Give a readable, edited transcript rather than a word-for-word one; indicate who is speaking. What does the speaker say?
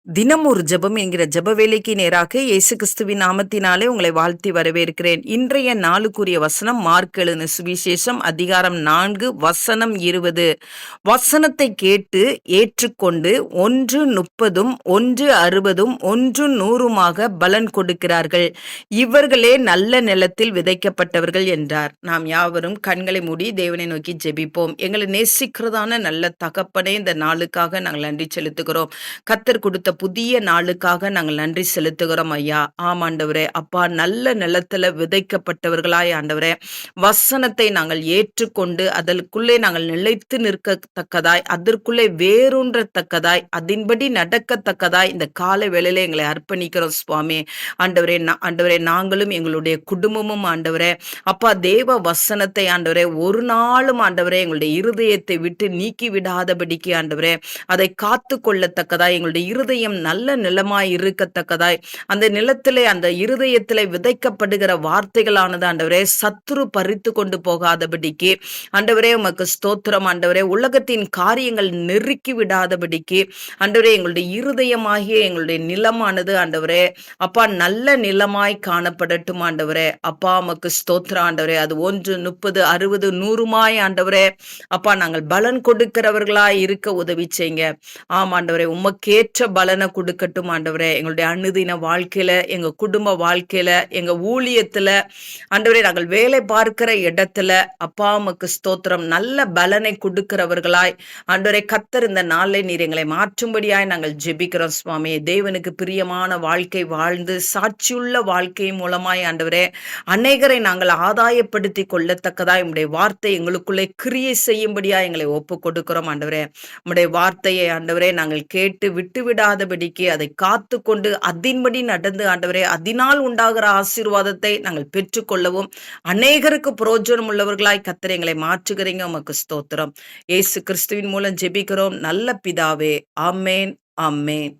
Speaker 1: தினம் ஒரு ஜெபம் என்கிற ஜெப வேலைக்கு நேராக இயேசு கிறிஸ்துவின் நாமத்தினாலே உங்களை வாழ்த்தி வரவேற்கிறேன். இன்றைய நாளுக்குரிய வசனம் மார்க் எழுதின சுவிசேஷம் அதிகாரம் 4 வசனம் 20. வசனத்தை கேட்டு ஏற்றுக்கொண்டு 1:30 1:60 1:100 பலன் கொடுக்கிறார்கள். இவர்களே நல்ல நிலத்தில் விதைக்கப்பட்டவர்கள் என்றார். நாம் யாவரும் கண்களை மூடி தேவனை நோக்கி ஜெபிப்போம். எங்களை நேசிக்கிறதான நல்ல தகப்பனே, இந்த நாளுக்காக நாங்கள் நன்றி செலுத்துகிறோம். கர்த்தர் கொடுத்த புதிய நாளுக்காக நாங்கள் நன்றி செலுத்துகிறோம் ஐயா. ஆண்டவரே, அப்பா, நல்ல நிலத்துல விதைக்கப்பட்டவர்களாய் ஆண்டவரே, வசனத்தை நாங்கள் ஏற்றுக்கொண்டு அதற்குள்ளே நாங்கள் நிலைத்து நிற்கத்தக்கதாய், அதற்குள்ளே வேரூன்றத்தக்கதாய், அதன்படி நடக்கத்தக்கதாய் இந்த கால வேளையில எங்களை அர்ப்பணிக்கிறோம் சுவாமி. ஆண்டவரே, ஆண்டவரே, நாங்களும் எங்களுடைய குடும்பமும் ஆண்டவரே, அப்பா, தேவ வசனத்தை ஆண்டவரே ஒரு நாளும் ஆண்டவரே எங்களுடைய இருதயத்தை விட்டு நீக்கி விடாதபடிக்கு ஆண்டவரே அதை காத்து கொள்ளத்தக்கதாய், எங்களுடைய இருதயம் நல்ல நிலமாய் இருக்கத்தக்கதாய், அந்த நிலத்திலே அந்த இருதயத்திலே விதைக்கப்படுகிற வார்த்தைகளானது ஆண்டவரே சத்துரு பறித்து கொண்டு போகாதபடிக்கு ஆண்டவரே உமக்கு ஸ்தோத்திரம். ஆண்டவரே, உலகத்தின் காரியங்கள் நெருக்கி விடாதபடிக்கு ஆண்டவரே எங்களுடைய இருதயமாகிய எங்களுடைய நிலமானது ஆண்டவரே அப்பா நல்ல நிலமாய் காணப்படட்டும் ஆண்டவரே. அப்பா உமக்கு ஸ்தோத்திரம் ஆண்டவரே. அது 1 30 60 100 ஆண்டவரே அப்பா நாங்கள் பலன் கொடுக்கிறவர்களாய் இருக்க உதவி செய்யுங்க. ஆமாண்டவரே, உமக்கேற்ற பலனை கொடுக்கட்டும் ஆண்டவரே. எங்களுடைய அனுதின வாழ்க்கையில, எங்க குடும்ப வாழ்க்கையில, எங்க ஊழியத்துல ஆண்டவரே, நாங்கள் வேலை பார்க்கிற இடத்துல அப்பா உமக்கு ஸ்தோத்திரம் நல்ல பலனை கொடுக்கிறவர்களாய் ஆண்டவரே கர்த்தர் இந்த நாளை நீர் எங்களை மாற்றும்படியாய் நாங்கள் ஜெபிக்கிறோம் சுவாமி. தேவனுக்கு பிரியமான வாழ்க்கை வாழ்ந்து சாட்சியுள்ள வாழ்க்கை மூலமாய் ஆண்டவரே அநேகரை நாங்கள் ஆதாயப்படுத்தி கொள்ளத்தக்கதாய் உம்முடைய வார்த்தை எங்களுக்குள்ளே கிரியை செய்யும்படியா எங்களை ஒப்பு கொடுக்கிறோம் ஆண்டவரே. உம்முடைய வார்த்தையை ஆண்டவரே நாங்கள் கேட்டு விட்டுவிடாதபடிக்கு அதை காத்து கொண்டு அதின்படி நடந்து ஆண்டவரே அதனால் உண்டாகிற ஆசீர்வாதத்தை நாங்கள் பெற்றுக்கொள்ளவும் அநேகருக்கு புரோஜனம் உள்ளவர்களாய் கர்த்தர் எங்களை மாற்றுகிறீங்க. உமக்கு ஸ்தோத்திரம். இயேசு கிறிஸ்துவின் மூலம் ஜெபிக்கிறோம் நல்ல பிதாவே. ஆமேன், ஆமேன்.